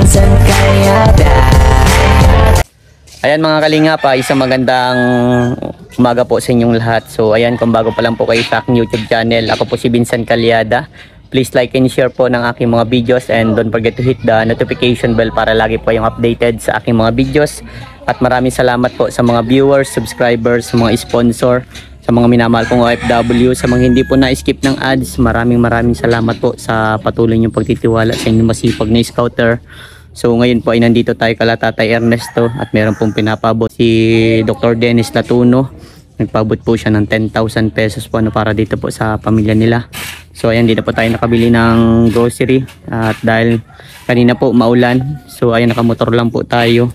Vincent Calyada. Ayan mga kalingap, isang magandang umaga po sa inyong lahat. So ayan, kung bago pa lang po kayo sa aking YouTube channel, ako po si Vincent Calyada. Please like and share po ng aking mga videos, and don't forget to hit the notification bell para lagi po yung updated sa aking mga videos. At maraming salamat po sa mga viewers, subscribers, sa mga sponsor, sa mga minamahal kong OFW, sa mga hindi po na-skip ng ads. Maraming salamat po sa patuloy niyong pagtitiwala sa inyong masipag na scouter. So ngayon po ay nandito tayo kala Tatay Ernesto at meron pong pinapabot si Dr. Dennis Latuno. Nagpabot po siya ng 10,000 pesos po para dito po sa pamilya nila. So ayan, dito po tayo nakabili ng grocery at dahil kanina po maulan, so ayan, nakamotor lang po tayo.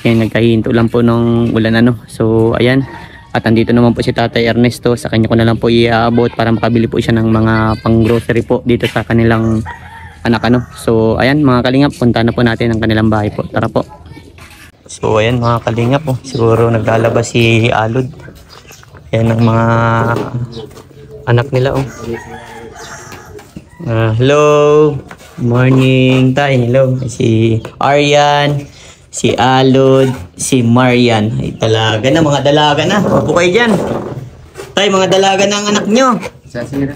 Ayan, nagkahinto lang po ng ulan So ayan, at andito naman po si Tatay Ernesto. Sa kanya ko na lang po iaabot para makabili po siya ng mga pang grocery po dito sa kanilang anak So ayan mga kalingap, punta na po natin ang kanilang bahay po. Tara po. So ayan mga kalingap, siguro naglalabas si Alod. Ayan ang mga anak nila hello, morning tay. Hello, si Aryan, si Alod, si Marian. Ay talaga na, mga dalaga na. Upo kayo dyan tay, mga dalaga na ang anak nyo. Sa sira,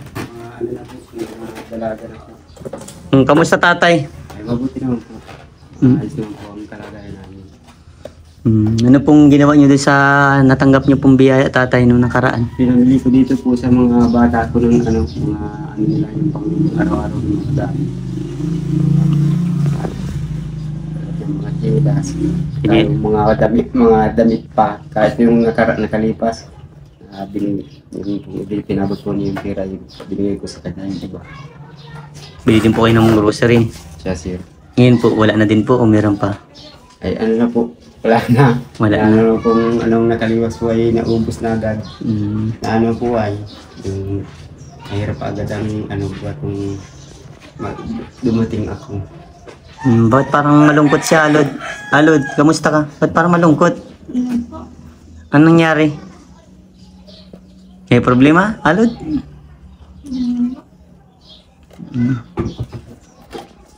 mga dalaga na po. Kamusta tatay? Ay, mabuti naman po. Ayos naman po ang kalagayan namin. Ano pong ginawa nyo doon sa natanggap nyo pong biyaya tatay nung nakaraan? Pinamili ko dito po sa mga bata ko ng mga nila yung pang araw-araw ng mga dami. Yung mga chilas, yung mga damit pa, kahit yung nakalipas. Pinabot po niya yung pera, yung binigay ko sa kanya yung iba. Bili din po kayo ng grocery. Siya sir. Ngayon po, wala na din po o meron pa? Ay ano na po, wala na. Wala na. Ano pong anong nakaliwas po ay naubos na agad. Na ano po ay, yung mahirap agad ang ano po atong dumating ako. Bakit parang malungkot si Alod? Alod, kamusta ka? Bakit parang malungkot? Anong nangyari? May problema, Alod?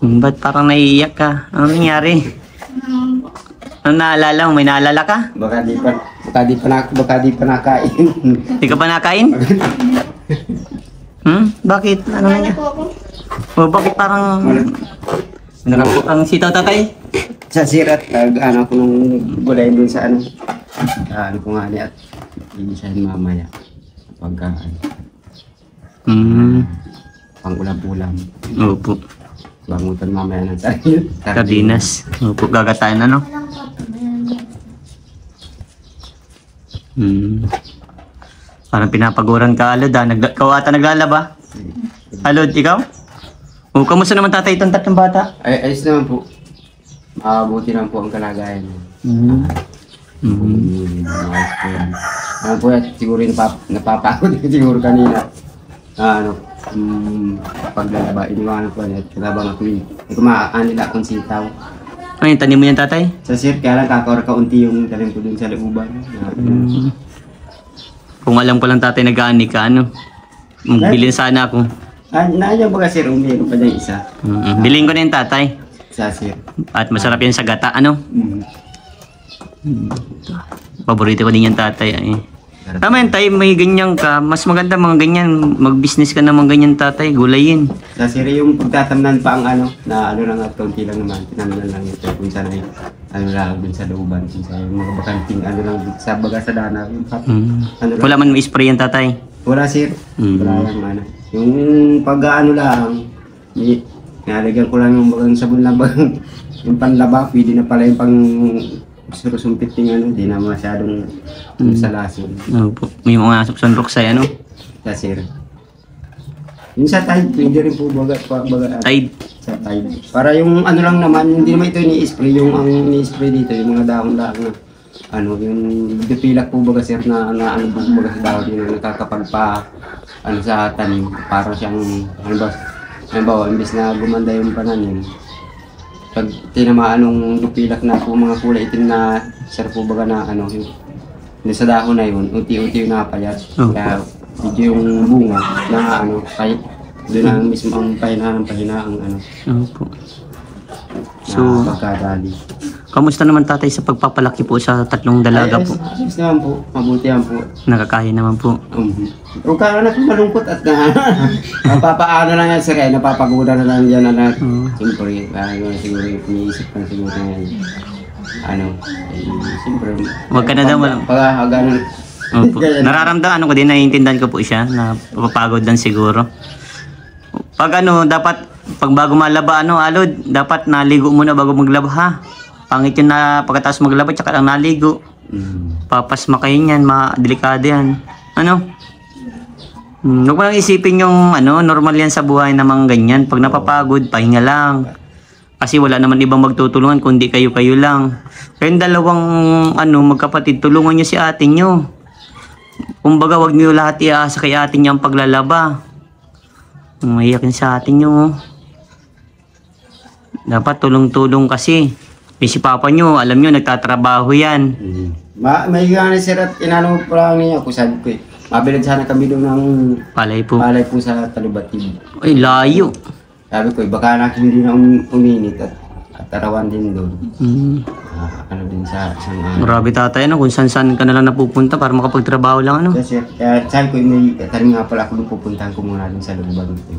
Ba't parang naiiyak ka? Anong nangyari? Anong naalala mo? May naalala ka? Baka di pa nakain. Hindi ka pa nakain? Bakit? Ano nangyari? Bakit parang... ang sitaw tatay? Sa sirat, ano ko nung gulay dun sa ano. Ano ko nga niya at ibisahin mamaya. Pagka pang ulam-ulam. Opo. Bangutan mamaya ng Sardinas. Opo, gagataan Parang pinapaguran ka, Alod ikaw ata naglalaba? Alod, ikaw? Kamusta naman tatay itong tatlong bata? Ay, ayos naman po. Mabuti naman po ang kalagayan niya. Ayos po yan. Ano po yan, siguro napapagod siguro kanina. Paglalaba, iniwanan po yan. Kalabang ako yun. Hindi ko maakaan nila akong sitaw. Ano yung tanim mo yan tatay? Sa sir, kaya lang kakawar-kaunti yung talim ko dun sa looban. Kung alam ko lang tatay nag-aani ka, bilhin sana ako. Nandiyan ba ka sir, umiinom pa dyan isa? Bilhin ko na yung tatay. Sa sir. At masarap yan sa gata, Paborito ko din yung tatay. Tama yan tay, may ganyan ka. Mas maganda mga ganyan. Mag-business ka naman ganyan tatay, gulayin. Sa sir, yung pagtatamnan pa ang na lang at kaunti lang naman. Tinamnan lang ito kung saan ay lang dun sa looban. Kung saan yung mga bakanting lang sa baga sa dana. Wala man may spray yan tatay? Wala sir. Wala lang Yung pag-ano lang, nalagyan ko lang yung bagang sabon lang yung panlaba, pwede na pala yung pang surusumpit yung di na masyadong sa lason. May mga sunrox ay Sa sir. Yung sa tide, pwede rin po baga tide? Sa tide. Para yung lang naman, hindi naman ito ni-spray, yung ang ni-spray dito, yung mga dahon-dahon na yung dupilak po baga sir na baga sa dahon yun, nakakapagpa sa tanim, para siyang halimbawa, imbis na gumanda yung pananim, pag tinamaan ng dupilak na po mga kulay itim na sir po baga na yung sa dahon na yun, unti-unti yung napayat. Kaya medyo yung bunga na kahit doon ang mismo ang pahinahang Opo. So, pagkadali. kamusta naman tatay sa pagpapalaki po sa 3 dalaga po? Ayos naman po, mabuti yan po. Nakakaya naman po. Huwag ka na malungkot at napapaano lang yan sir, napapaguda na lang yan na siyempre, siguro iniisip ka na siguro yan. Siyempre, Huwag ka na daw ganun. Opo. Nararamdaman ko din, naiintindihan ko po siya na papagod lang siguro. Pag dapat pag bago malaba Alod, dapat naligo muna bago maglaba ha. Pangit yun na pagkatapos maglaba tsaka lang naligo. Papasma kayo niyan, delikado yan. Huwag mo lang isipin yung normal yan sa buhay namang ganyan. Pag napapagod, pahinga lang. Kasi wala naman ibang magtutulungan kundi kayo-kayo lang. Kayong dalawang magkapatid, tulungan nyo si ate nyo. Kumbaga, wag niyo lahat iasa kay ate niya ang paglalaba. Umiyak yun sa ate niyo. Dapat tulong-tulong kasi. Si papa niyo, alam niyo, nagtatrabaho yan. May gana sir at inano pa lang niya ako, sabi ko mabilad sana kami doon ng Palay po. palay po sa Talubatib. Ay, layo. Sabi ko, baka na hindi na uminit at tarawan din doon. Din sa isang Grabe tatay, kung saan-saan ka na lang napupunta para makapagtrabaho lang, Kasi, kaya sabi ko, taring nga pala ako pupuntahan ko muna din sa lugar dito.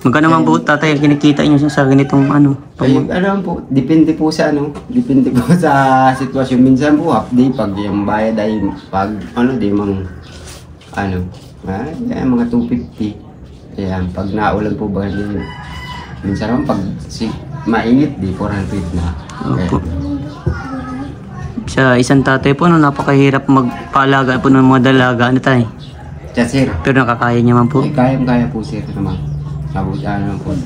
Magkano naman po tatay ang kinikita niyo sa ganitong Po, depende po sa depende po sa sitwasyon. Minsan po, half day, pag yung bayad ay, pag di mga 250. Kaya, pag naulan po ba, minsan naman, pag mainit, 400 na. Opo. Sa isang tatay po, napakahirap magpalaga po ng mga dalaga, tay. Sir, Pero nakakaya niya man po. kaya po sir naman. Mabuti po.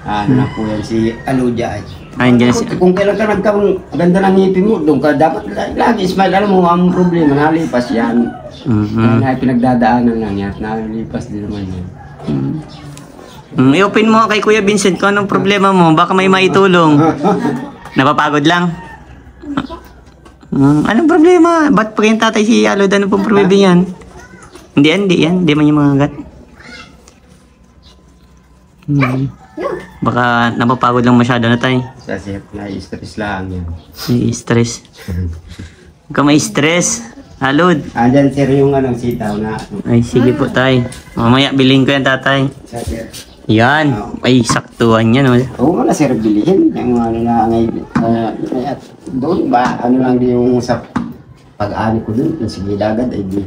Na po yan si Aludia ay. Ayun dyan si... Kung kailan ka ganda ng ngipin mo, doon ka dapat lagi smile. Alam mo, ang problema, nalipas yan. Yan ay pinagdadaanan lang yan. Nalipas din naman yan. I-open mo kay Kuya Vincent kung anong problema mo. Baka may maitulong. Napapagod lang. Anong problema? Ba't pa kayong tatay si Alod? Ano pong problema yan? Hindi yan. Hindi man yung mga gat. Baka napapagod lang masyado na tayo. Kasi na-stress lang yan. May stress. Huwag ka may stress. Alod. Andyan sir yung sitaw na Ay, sige po tay. Mamaya bilhin ko yan tatay. sir. Yan. Ay, saktuhan yan. Oo nga sir, bilihin. Yung na ngayon. At doon ba, lang di yung sa pag-ani ko doon. Yung sige dagat ay di.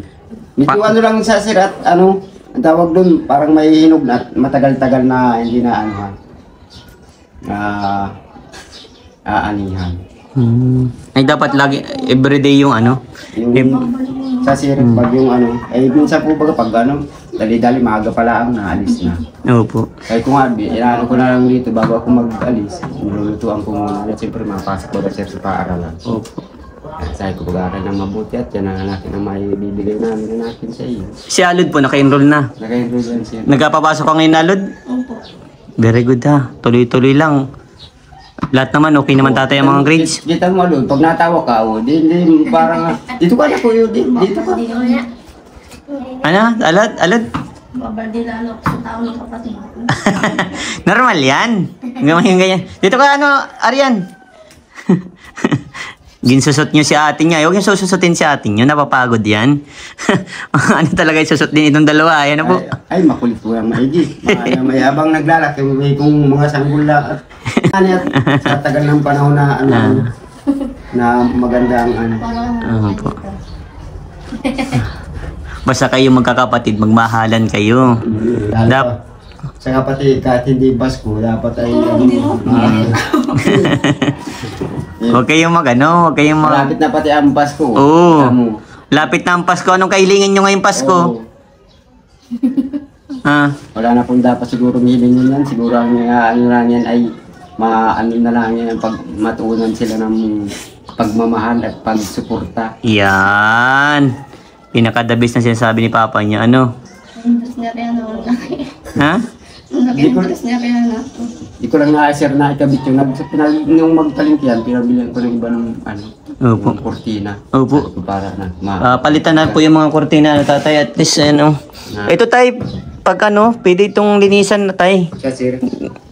Medyo lang sa sir at ang tawag doon, parang may hinog na matagal-tagal na hindi na aanihan. Ay, dapat lagi, everyday yung Yung sa sir, pag yung ay minsan po baga pag dali-dali, maaga pala ang naalis na. Opo. Kaya kung inaano ko na lang dito bago ako mag-alis, nilulutuan ko muna. At siyempre mapasok ko na sir sa paaralan. Opo. At sabi ko pag-aaral ng mabuti at yan ang natin ang may bibigay namin sa iyo. Si Alod po, naka-enroll na. Naka-enroll yan sir. Nagkapapasok ka ngayon, Alod? Opo. Very good ha. Tuloy-tuloy lang. Lahat naman, okay naman tatay ang mga grades. Kita mo Lord, pag natawa ka, di parang, dito ka na kuyo, dito ka. Hindi ko niya. Alod? Babardilalo ko sa tao ng kapatid. Normal yan. Gamayin ganyan. Dito ka Arian. Ginsusot nyo si ate niya. Huwag yung sususutin si ate niyo. Napapagod yan. Ano talaga yung susot din itong dalawa? Ayan na po. Ay, makulit po yung maigi. May habang naglalaki, may kung mga sanggula at sa tagal ng panahon na na maganda ang Po. Basta kayo magkakapatid, magmahalan kayo. Sa kapatid, kahit hindi Pasko, dapat ay Huwag kayong huwag kayong malapit na pati ang Pasko. Oo. Lapit na ang Pasko. Anong kahilingan nyo ngayong Pasko? Wala na pong dapat siguro hilingin yan. Siguro ang lang yan ay na lang yan pag matuunan sila ng pagmamahal at pagsuporta. Yan. Pinaka-the best na sinasabi ni Papa niya. Indus niya rin Ha? Indus niya rin Di ko lang na-share na ikabit yung nung magpalingkihan, pinabilihan ko ng iba ng Opo. ng kortina. Opo. Para na Palitan na po yung mga kortina tatay at least Ito tayo, pag ano, pwede itong linisan na tay. Siya sir.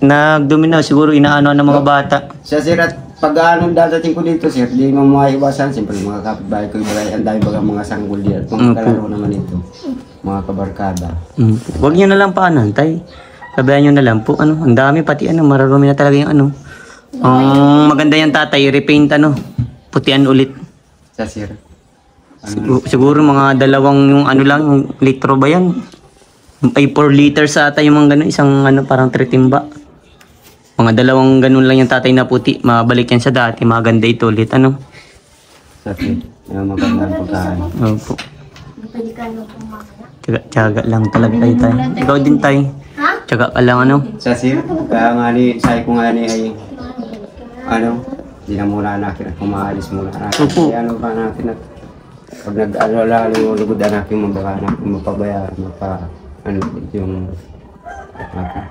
Nagdumi na, siguro inaano ng mga bata. Siya sir, at pag dadating ko dito sir, di mo maiwasan. Siyempre mga kapitbahay ko, ang dami baga mga sanggol diyan. At mga kalaro naman ito. Mga kabarkada. Huwag nyo na lang paano, tay. Sabihan nyo na lang po, ano, ang dami pati ano, mararumi na talaga yung ano. Ang maganda yung tatay, repaint ano, putian ulit. Siya sir. Siguro mga dalawang yung ano lang, yung litro ba yan? Ay 4 liters ata yung mga ganun, isang ano, parang 3 timba. Mga dalawang ganun lang yung tatay na puti, mabalik yan sa dati, maganda ito ulit, ano? Siya sir. Yung magandang pagkain. Opo. Tiyaga lang talaga tayo tay. Ikaw din tay. Tiyaga ka lang ano? Siya sir, kaya nga ni, sabi ko nga ni ay, ano, di na muna natin at kumaalis muna natin. Opo. Kaya ano ba natin at pag nag-alala yung lugod natin, mabaga natin mapabayaan, ano, yung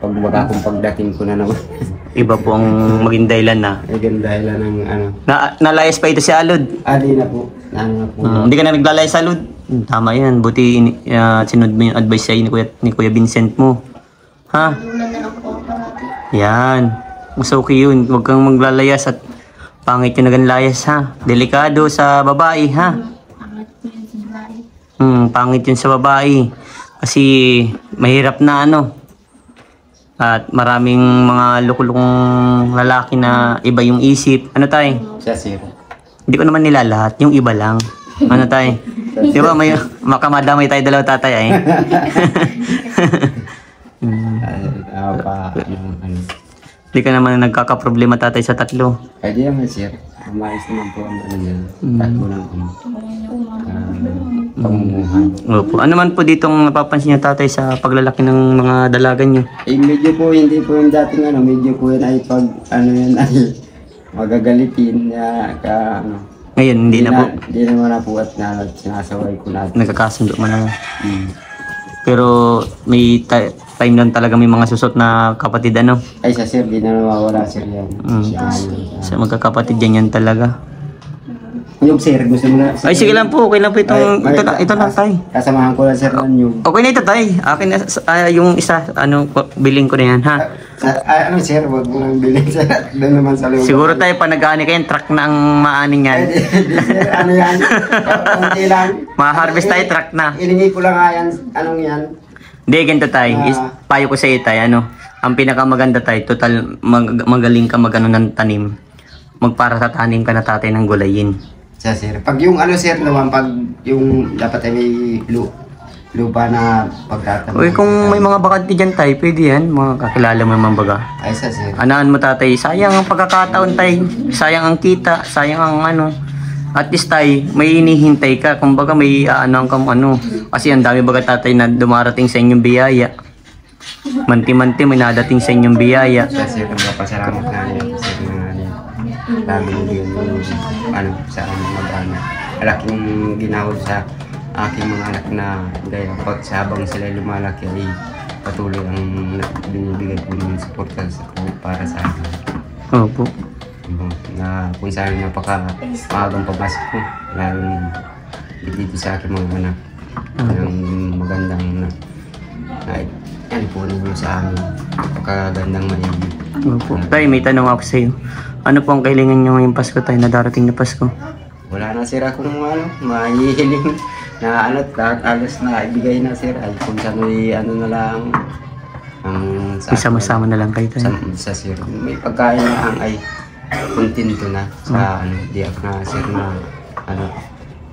kung pagdating ko na naman. Iba po ang maging dahilan na. Ay ganda ng ano. Nalayas pa ito si Alod. Di na po. Na po. Hindi ka na naglalayas sa Alod. Tama yan. Buti sinunod mo yung advice sa'yo ni Kuya Vincent mo. Ha? Ulan na lang po parati. Yan. Mas okay yun. Huwag kang maglalayas at pangit yung naganlayas ha. Delikado sa babae ha. Pangit po yun sa bahay. Pangit yun sa babae. Kasi mahirap na ano. At maraming mga lukulukong lalaki na iba yung isip. Ano tay? Siya sir. Hindi ko naman nila lahat. Yung iba lang. Ano tay? Di ba may makamadamay tayo dalawa tatay ay? Ano. Hindi ka naman nagkakaproblema tatay sa tatlo. Ay di naman sir. Umayos naman po ang ano yan. Tatlo ng pamumuhan. Opo. Ano man po ditong napapansin niyo tatay sa paglalaki ng mga dalagan niyo? Medyo po hindi po yung dating ano. Medyo po yun ay pag ano yan ay magagalitin niya ka ano. Ngayon, hindi na po. Hindi naman na po at sinasaway ko natin. Nagkakasundo man na. Pero may time lang talaga may mga susot na kapatid ano. Ay sa sir, di na nawawala sir yan. Sa magkakapatid yan talaga. Yung sir, gusto mo na? Ay sige lang po, okay lang po itong, ito lang tay. Kasamahan ko lang sir ng yung... Okay na ito tay. Akin na, yung isa, ano, bilhin ko na yan ha. Ano sir, wag mo lang bilhin sir. Doon naman sa loob. Siguro tayo pa nag-aani kayo, truck na ang maaning yan. Sir, ano yan? Kunti lang. Ma-harvest tayo, truck na. Iningi ko lang nga yan. Anong yan? Hindi, ganito tay. Payo ko sa iyo tay, ano. Ang pinakamaganda tay, total magaling ka magano ng tanim. Magpara sa tanim ka na tatay ng gulayin. Siya sir. Pag yung ano sir naman, pag yung dapat ay may lupa na pagtatanim. Uy, kung may mga bakante dyan tay, pwede yan. Mga kakilala mo naman baga. Ay siya sir. Anaan mo tatay, sayang ang pagkakataon tay. Sayang ang kita, sayang ang ano. At least tay, may inihintay ka. Kumbaga may ano kang ano. Kasi ang dami baga tatay na dumarating sa inyong biyaya. Manti-manti may nadating sa inyong biyaya. Siya sir, magpapasalamat na niya. Sir na niya. Dami yun yung ano, sa aming mag-anak. Malaking ginawad sa aking mga anak na dahil pag sabang sila lumalaki ay patuloy ang binibigay ko ng suporta para sa akin. Opo. Na kung saan napaka-magang pagpasok ko, lalo dito sa aking mga anak. Ng magandang na ano po nyo sa amin. Napakagandang maigi. Opo. Tay, may tanong ako sa iyo. Ano po ang kailangan nyo ngayong Pasko tayo na darating na Pasko? Wala na sir akong ano, mahihiling na ano, lahat alas na ibigay na sir. Ay kung sa may ano na lang, ang Isama-sama na lang kayo tayo. sa sir. May pagkain na ang ay kontento na sa ano, di ako na sir na ano,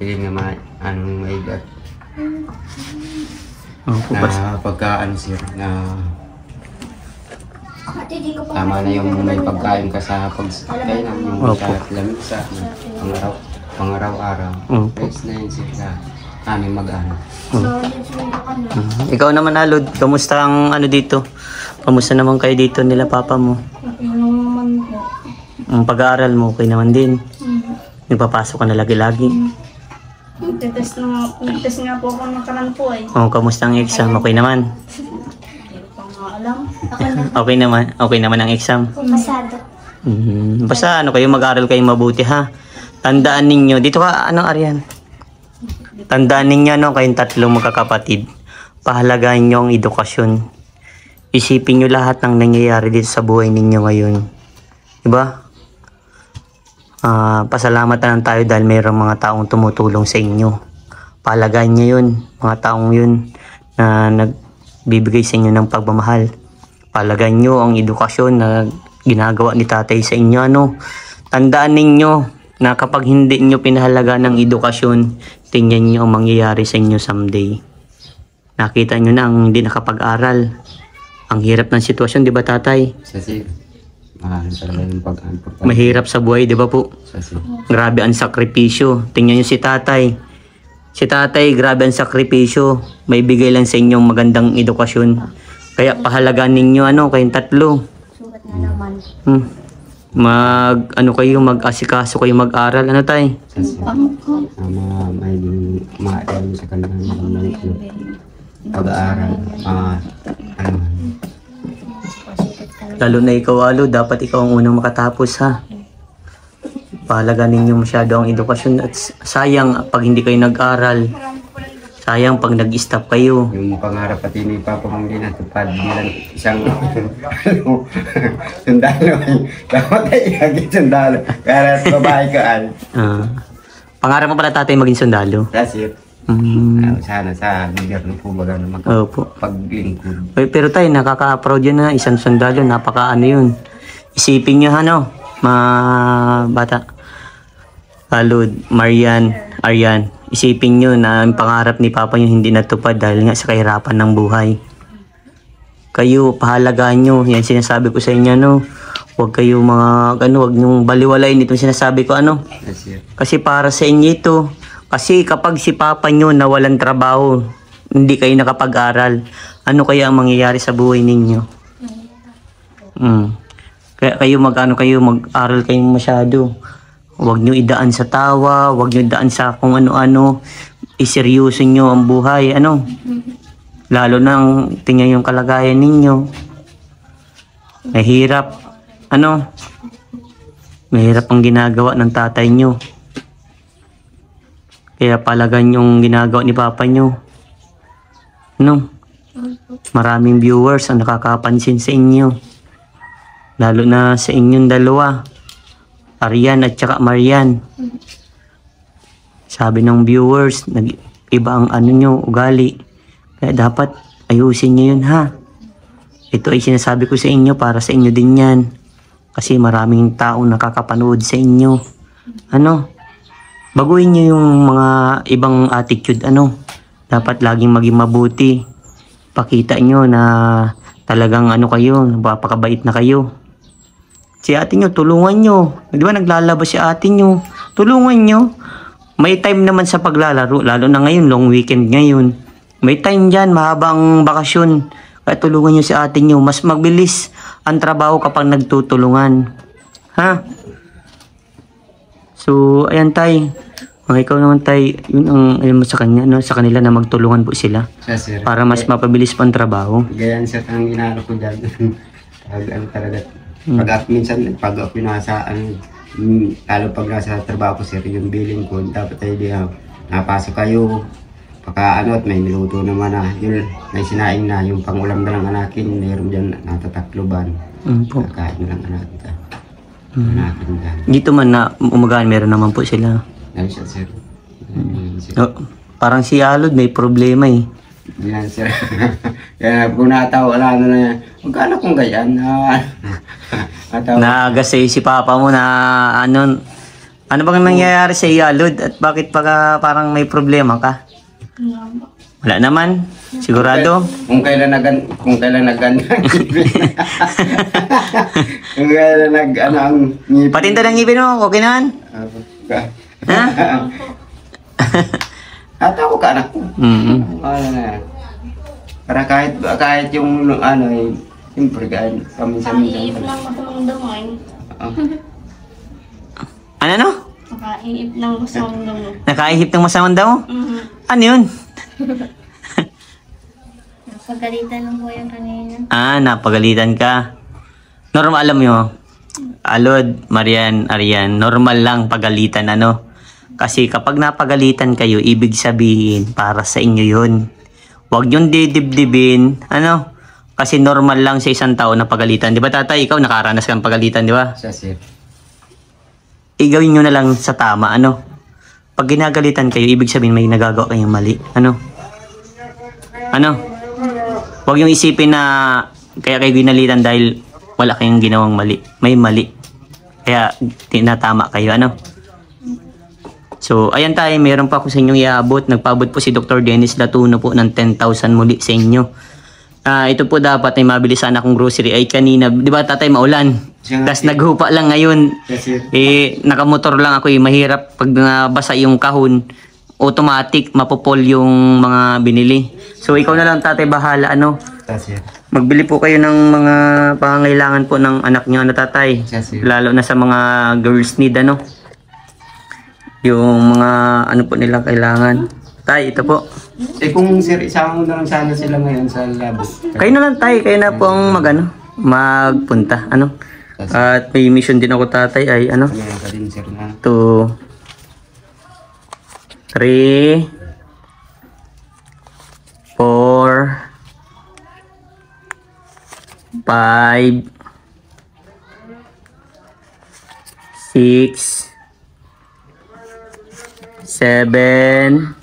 hiling na anong maigat. Opo, Na pagkaan sir na tama na yung may pagkain ka sa pagkainan, yung Opo. sa lamig sa pangaraw-araw. Opo. Next na yun sir na aming mag-anak. Ikaw naman Alod, kamusta ang ano dito? Kamusta naman kayo dito nila papa mo? Okay naman po. Ang pag-aaral mo okay naman din. Nagpapasok ka na lagi-lagi. Nagtest nga po ako nakaraan po eh. Oh, kamusta ang exam? Okay naman. Hindi ko pa nga alam. Okay naman ang exam. Pasado. Basta ano kayo mag-aral kayo mabuti ha. Tandaan ninyo, dito ka ano Arian? Tandaan ninyo no kayong tatlong magkakapatid. pahalagahan nyo ang edukasyon. Isipin nyo lahat ng nangyayari dito sa buhay ninyo ngayon. Diba? Pasalamat na lang tayo dahil mayroong mga taong tumutulong sa inyo. Pahalagahan nyo yun. Mga taong yun na nagbibigay sa inyo ng pagmamahal. Pahalagahan nyo ang edukasyon na ginagawa ni tatay sa inyo. Tandaan ninyo na kapag hindi nyo pinahalaga ng edukasyon, tingnan nyo ang mangyayari sa inyo someday. Nakita nyo na ang hindi nakapag-aral. Ang hirap ng sitwasyon, di ba tatay? Kasi, talaga yung pag-importante. Mahirap sa buhay, di ba po? Kasi, Grabe ang sakripisyo. Tingnan nyo si tatay. Si tatay, grabe ang sakripisyo. May bigay lang sa inyong magandang edukasyon. Kaya pahalagaan ninyo, kayong tatlo. Sugat na naman. Mag-asikaso kayo mag-aral. Ano tay? kasi, may maaari sa kanila ng pag-aaral. Lalo na ikaw, Alo, dapat ikaw ang unang makatapos, ha? Pahalagaan ninyo masyado ang edukasyon. At sayang pag hindi kayo nag-aral. Sayang pag nag-stop kayo. Yung pangarap pati ni Papa mong di natupad bilang isang sundalo. Dapat ay agad sundalo. Kaya babae ka ay. Pangarap mo pala tatay maging sundalo? That's it. Sana sa gobyerno po baga na Opo. paglingkod. Pero tayo, nakaka-proud yun na isang sundalo. Napaka yun. Isipin nyo, mga bata. Alod, Marian, Aryan. Isipin nyo na ang pangarap ni Papa nyo hindi natupad dahil nga sa kahirapan ng buhay. Kayo, pahalagaan nyo. Yan sinasabi ko sa inyo, Huwag kayo huwag nyong baliwalayin itong sinasabi ko, That's it. Kasi para sa inyo ito. Kasi kapag si Papa nyo nawalan trabaho, hindi kayo nakapag-aral, ano kaya ang mangyayari sa buhay ninyo? Kaya kayo mag-aral kayo masyado. Huwag nyo idaan sa tawa, huwag nyo idaan sa kung ano-ano. Iseryoso nyo ang buhay, Lalo na tingnan yung kalagayan ninyo. Mahirap, mahirap ang ginagawa ng tatay nyo. Kaya palagan yung ginagawa ni Papa nyo. Maraming viewers ang nakakapansin sa inyo. Lalo na sa inyong dalawa. Aryan at saka Marian. Sabi ng viewers, iba ang nyo, ugali. Kaya dapat ayusin nyo yun, ha? Ito ay sinasabi ko sa inyo para sa inyo din yan. Kasi maraming taong nakakapanood sa inyo. Baguhin nyo yung mga ibang attitude, Dapat laging maging mabuti. Pakita nyo na talagang kayo, napakabait na kayo. Si ate nyo, tulungan nyo. Di ba naglalabas si ate nyo? Tulungan nyo. May time naman sa paglalaro, lalo na ngayon, long weekend ngayon. May time dyan, mahabang bakasyon. Kaya tulungan nyo si ate nyo. Mas magbilis ang trabaho kapag nagtutulungan. Ha? So, ayan tay. Ikaw naman tay, yun ang alam mo sa kanya, sa kanila na magtulungan po sila. Sir. Para mas mapabilis pa ang trabaho. Ganyan sir ang inaano ko dyan. Talaga. Minsan, pag ako nasa, lalo pag nasa trabaho ko sir, yung billing ko, dapat ay napasok kayo. At may niluto naman yun, may sinaing na, yung pangulam na lang anakin, mayroon dyan natatakloban. Kakain na lang anakin. Anakin dyan. Dito man na umagaan, meron naman po sila. Yan siya sir. Parang si Alod may problema eh. Yan sir. Kaya kung natawa, wala na yan. Magkano kung ganyan? Nagasay si Papa mo na ano bang nangyayari sa iyo, Alod? At bakit parang may problema ka? Wala naman. Sigurado? Kung kailan nag kung kailan ang ngipin. Patinda ng ngipin mo, okay naman? Ha? At ako ka anak ko. Para kahit yung siyempre kahit Nakahiip paminsan-minsan. ng masamang damo eh. Ano? Nakahiip ng masamang damo. Nakaihip ng masamang daw? Ano yun? Napagalitan lang po yan kanina. Napagalitan ka. Normal, alam mo, Alod, Marian, Aryan, normal lang pagalitan, Kasi kapag napagalitan kayo, ibig sabihin, para sa inyo yun. Huwag yung didibdibin. Ano? Kasi normal lang sa isang tao na pagalitan. Di ba tatay, ikaw nakaranas kang pagalitan, di ba? Siya, sir. Igawin nyo na lang sa tama, ano? Pag ginagalitan kayo, ibig sabihin may nagagawa kayong mali. Ano? Ano? Huwag yung isipin na kaya kayo ginalitan dahil wala kayong ginawang mali. May mali. Kaya tinatama kayo, ano? So, ayan tayo, meron pa ako sa inyong iabot. Nagpaabot po si Dr. Dennis Latuno po ng 10,000 muli sa inyo. Ito po dapat ay mabili sana akong grocery. Ay kanina, di ba tatay, maulan? Tapos naghupa lang ngayon. Yes, sir. Nakamotor lang ako, mahirap pag nabasa yung kahon. Automatic, mapopol yung mga binili. So, ikaw na lang tatay, bahala, ano? Yes, sir. Magbili po kayo ng mga pangangailangan po ng anak nyo, ano tatay? Yes, sir. Lalo na sa mga girls need, ano? Yung mga ano po nila kailangan. Tay, ito po. Kung sir, isama mo na lang sana sila ngayon sa labo. Kayo na lang tay, kayo na po ang magpunta, ano? At may mission din ako tatay ay ano? Meron ka din, sir, na 2 3 4 5 6 7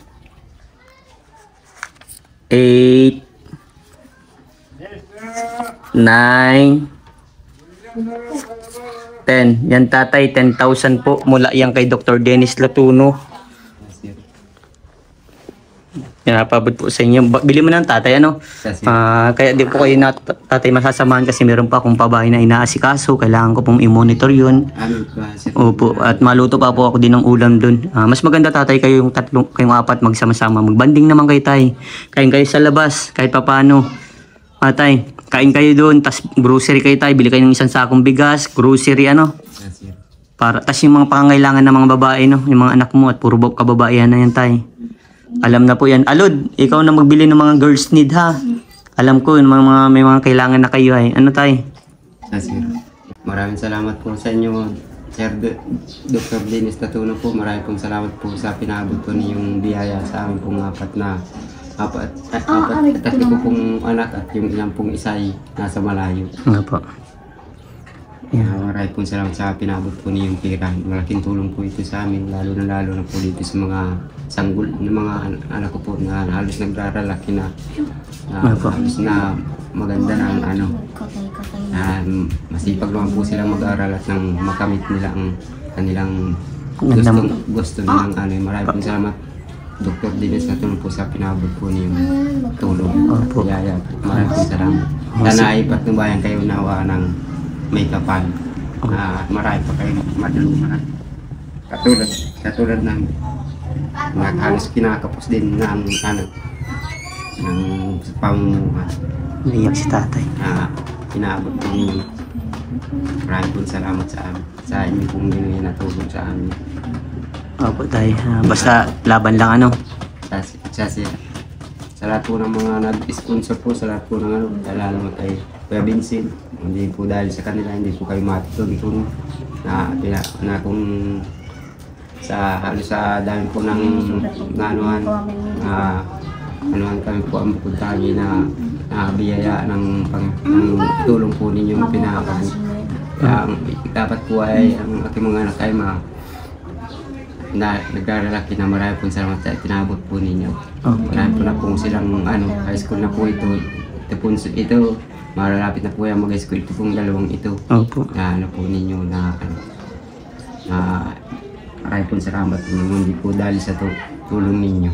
8 9 10. Yan tatay, 10,000 po mula yan kay Dr. Dennis Latuno. Yan, napabot po sa inyo. Bili mo ng tatay, ano? Kaya di po kayo na tatay masasamahan kasi meron pa akong pabahay na inaasikaso. Kailangan ko pong i-monitor yun. Opo, at maluto pa po ako din ng ulam dun. Mas maganda tatay kayo yung tatlong, kayong apat magsama-sama. Magbanding naman kayo tay. Kain kayo sa labas, kahit papano. Tay, kain kayo dun, tas grocery kayo tay. Bili kayo ng isang sakong bigas, grocery ano. Tas yung mga pangangailangan ng mga babae, no? Yung mga anak mo at puro kababaihan na yan tay. Alam na po yan. Alod, ikaw na magbili ng mga girls need ha. Alam ko, may mga kailangan na kayo ay. Ano tay? Sir, maraming salamat po sa inyo, Sir Dr. Dennis Latuno po. Maraming pong salamat po sa pinabot po niyong biyaya sa amin pong tatlo po pong anak at yung ilang pong isay nasa malayo. Nga po. Maraming pong salamat sa pinabot po niyong pira. Malaking tulong po ito sa amin, lalo na po dito sa mga sanggol ng mga anak ko po na halos nagraralaki na halos na maganda na ano. Masipag naman po silang mag-aaral at nang makamit nila ang kanilang gusto nilang ano. Maraming pong salamat Dr. Dennis Latuno po sa pinabot po niyong tulong. Maraming pong salamat. Sana ay patnubayan kayo nawa ng may kapal. Marami pa kayo matulungan. Katulad ng halos kinakapos din ng pamumuhan. Naiyak si tatay. Inaabot po ninyo. Maraming pong salamat sa inyo kung yun natulong sa amin. Opo tay. Basta laban lang ano. Sa lahat po ng mga nag-sponsor po, sa lahat po ng ano, lalo na kay Kuya Vincent, hindi po dahil sa kanila, hindi po kayo matutulong na kung sa halos sa dami po ng anuhan kami po ang bukod kami na biyaya ng tulong po ninyong pinakabot. Dapat po ay ang aking mga anak ay nagdaralaki na marami pong salamat sa tinabot po ninyo. Marami po na po silang high school na po ito. Ito malalapit na po yung mag-high school. Ito pong dalawang ito. Na po ninyo na marami pong salamat po ninyo. Hindi po dahil sa tulong ninyo.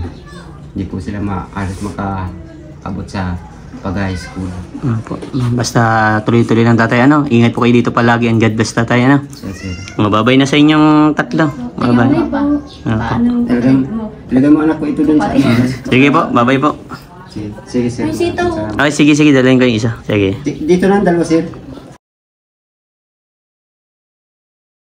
Hindi po sila maalas makaabot sa pag-high school. Basta tuloy-tuloy lang tatay ano. Ingat po kayo dito palagi and God bless tatay ano. Mababay na sa inyong tatlo. Mababay. Lagay mo anak ko ito dun sa Sige po, babay po. Sige sir. Sige, dalhin ko yung isa. Sige. Dito na ang dalawa sir.